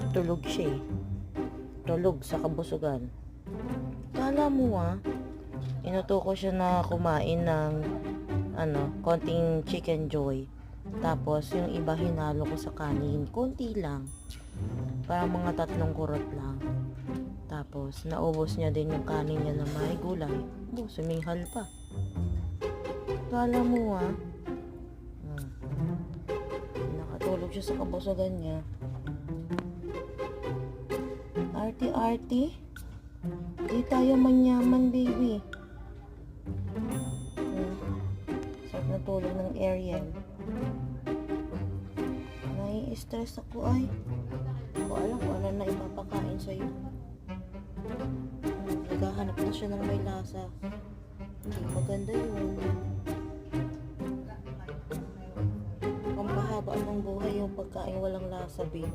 tulog siya eh. Tulog sa kabusugan. Kala mo inuto ko siya na kumain ng konting chicken joy. Tapos yung iba hinalo ko sa kanin, konti lang. Parang mga 3 kurot lang. Tapos naubos niya din yung kanin niya na may gulay. Suminghal pa. Kala mo nakatulog siya sa kabusugan niya. Arty-arty. Di tayo manyaman, baby. Sarap na tulog ng Ariel. Nai-stress ako ay. Ko alam kung ano na ipapakain sa'yo. Naghahanap na siya ng may lasa. Hindi maganda yun. Pampahaba ng buhay yung pagkain walang lasa, baby.